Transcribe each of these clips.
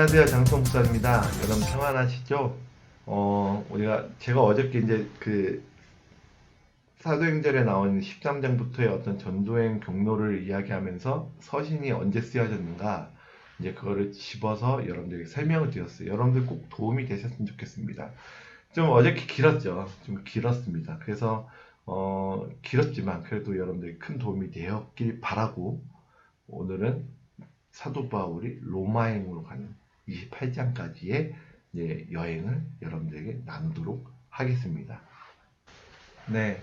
안녕하세요, 장성 목사입니다. 여러분 평안하시죠? 제가 어저께 이제 그 사도행전에 나온 13장부터의 어떤 전도행 경로를 이야기하면서 서신이 언제 쓰여졌는가, 이제 그거를 집어서 여러분들에게 설명을 드렸어요. 여러분들 꼭 도움이 되셨으면 좋겠습니다. 좀 어저께 길었죠. 좀 길었습니다. 그래서 길었지만 그래도 여러분들이 큰 도움이 되었길 바라고, 오늘은 사도 바울이 로마행으로 가는 28장까지의 여행을 여러분들에게 나누도록 하겠습니다. 네,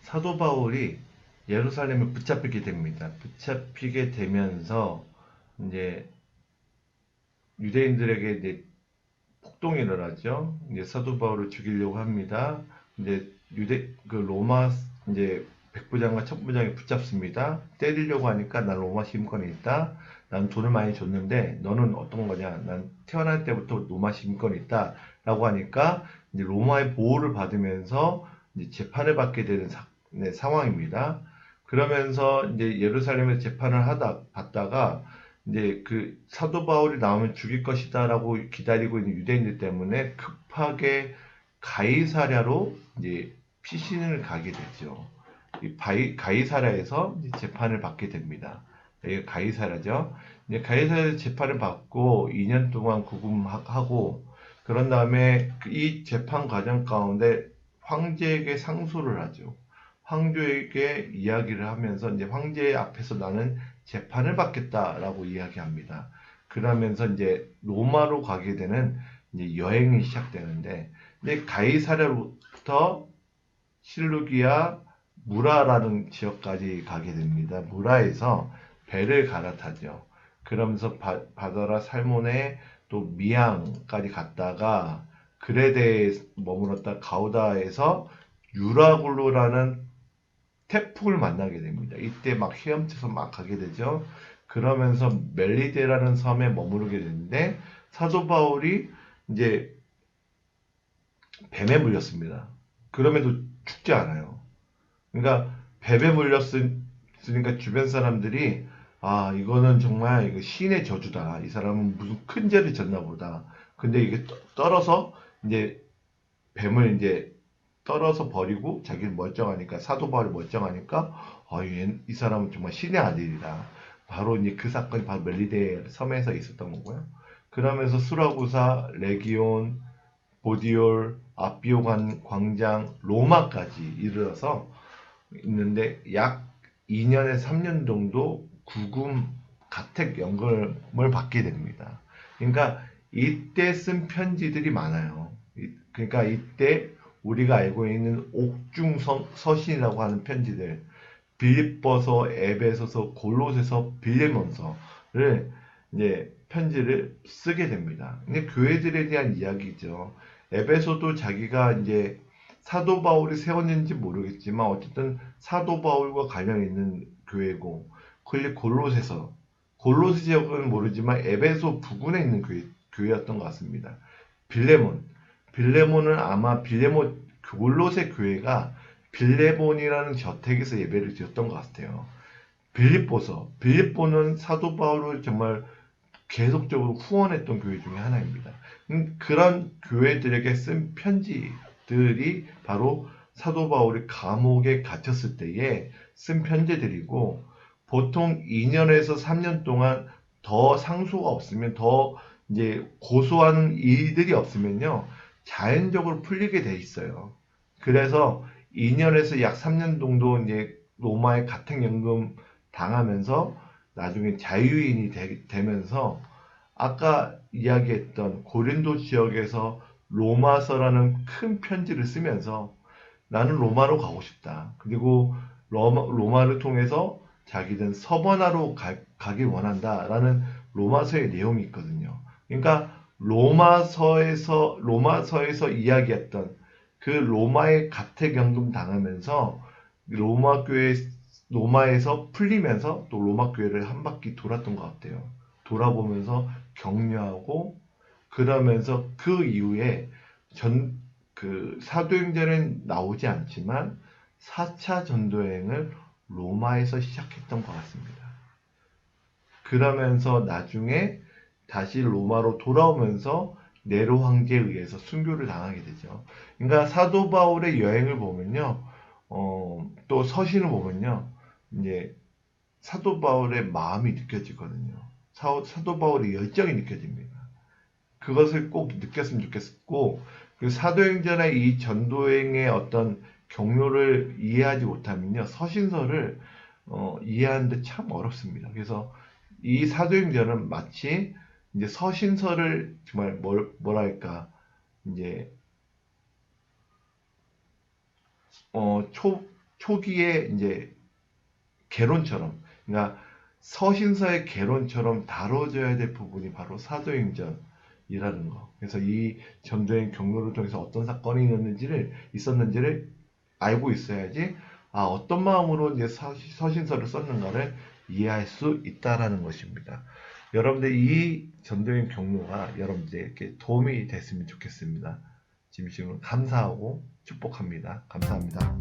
사도 바울이 예루살렘을 붙잡히게 됩니다. 붙잡히게 되면서 이제 유대인들에게 이제 폭동이 일어나죠. 이제 사도 바울을 죽이려고 합니다. 이제 로마 이제 백부장과 천부장이 붙잡습니다. 때리려고 하니까 난 로마 시민권이 있다. 난 돈을 많이 줬는데 너는 어떤 거냐? 난 태어날 때부터 로마 시민권이 있다. 라고 하니까 이제 로마의 보호를 받으면서 이제 재판을 받게 되는 상황입니다. 그러면서 이제 예루살렘에서 재판을 받다가 이제 그 사도 바울이 나오면 죽일 것이다라고 기다리고 있는 유대인들 때문에 급하게 가이사랴로 이제 피신을 가게 되죠. 가이사랴에서 재판을 받게 됩니다. 이게 가이사랴죠. 이제 가이사랴에서 재판을 받고 2년 동안 구금하고, 그런 다음에 이 재판 과정 가운데 황제에게 상소를 하죠. 황제에게 이야기를 하면서 이제 황제 앞에서 나는 재판을 받겠다라고 이야기합니다. 그러면서 이제 로마로 가게 되는 이제 여행이 시작되는데, 이제 가이사랴로부터 실루기아 무라라는 지역까지 가게 됩니다. 무라에서 배를 갈아타죠. 그러면서 바다라 살모네 또 미양까지 갔다가 그레데에 머물렀다 가우다에서 유라굴로라는 태풍을 만나게 됩니다. 이때 막 헤엄쳐서 막 가게 되죠. 그러면서 멜리데라는 섬에 머무르게 되는데, 사도 바울이 이제 뱀에 물렸습니다. 그럼에도 죽지 않아요. 그러니까 뱀에 물렸으니까 주변 사람들이, 아, 이거는 정말 이거 신의 저주다. 이 사람은 무슨 큰 죄를 졌나 보다. 근데 이게 떨어서 이제 뱀을 이제 떨어서 버리고 자기는 멀쩡하니까, 사도 바울이 멀쩡하니까, 이 사람은 정말 신의 아들이다. 바로 이제 그 사건이 바로 멜리데 섬에서 있었던 거고요. 그러면서 수라구사, 레기온, 보디올, 아비오 광장, 로마까지 이르러서 있는데, 약 2년에 3년 정도 구금 가택 연금을 받게 됩니다. 그러니까 이때 쓴 편지들이 많아요. 그러니까 이때 우리가 알고 있는 옥중 서신이라고 하는 편지들, 빌립보서, 에베소서, 골로새서, 빌레몬서를 이제 편지를 쓰게 됩니다. 근데 교회들에 대한 이야기죠. 에베소도 자기가 이제 사도 바울이 세웠는지 모르겠지만 어쨌든 사도 바울과 관련 있는 교회고, 그리고 골로새 지역은 모르지만 에베소 부근에 있는 교회였던 것 같습니다. 빌레몬은 아마 골로새 교회가 빌레몬이라는 저택에서 예배를 드렸던 것 같아요. 빌립보는 사도 바울을 정말 계속적으로 후원했던 교회 중에 하나입니다. 그런 교회들에게 쓴 편지들이 바로 사도 바울이 감옥에 갇혔을 때에 쓴 편지들이고, 보통 2년에서 3년 동안 더 상소가 없으면, 더 이제 고소하는 일들이 없으면요, 자연적으로 풀리게 돼 있어요. 그래서 2년에서 약 3년 정도 이제 로마의 가택연금 당하면서 나중에 자유인이 되면서, 아까 이야기했던 고린도 지역에서 로마서라는 큰 편지를 쓰면서 나는 로마로 가고 싶다. 그리고 로마를 통해서 자기는 서번하로 가길 원한다라는 로마서의 내용이 있거든요. 그러니까 로마서에서 이야기했던 그 로마의 가택연금 당하면서 로마에서 풀리면서 또 로마 교회를 한 바퀴 돌았던 것 같아요. 돌아보면서 격려하고, 그러면서 그 이후에 그 사도행전엔 나오지 않지만 4차 전도여행을 로마에서 시작했던 것 같습니다. 그러면서 나중에 다시 로마로 돌아오면서 네로 황제에 의해서 순교를 당하게 되죠. 그러니까 사도 바울의 여행을 보면요, 또 서신을 보면요, 이제 사도 바울의 마음이 느껴지거든요. 사도 바울의 열정이 느껴집니다. 그것을 꼭 느꼈으면 좋겠고, 그 사도행전의 이 전도행의 어떤 경로를 이해하지 못하면요, 서신서를 이해하는데 참 어렵습니다. 그래서 이 사도행전은 마치 이제 서신서를 정말 뭐랄까 이제 초기에 이제 개론처럼, 그러니까 서신서의 개론처럼 다뤄져야 될 부분이 바로 사도행전이라는 거. 그래서 이 전도행 경로를 통해서 어떤 사건이 있었는지를 알고 있어야지, 아, 어떤 마음으로 이제 서신서를 썼는가를 이해할 수 있다라는 것입니다. 여러분들 이 전도행 경로가 여러분들에게 도움이 됐으면 좋겠습니다. 진심으로 감사하고 축복합니다. 감사합니다.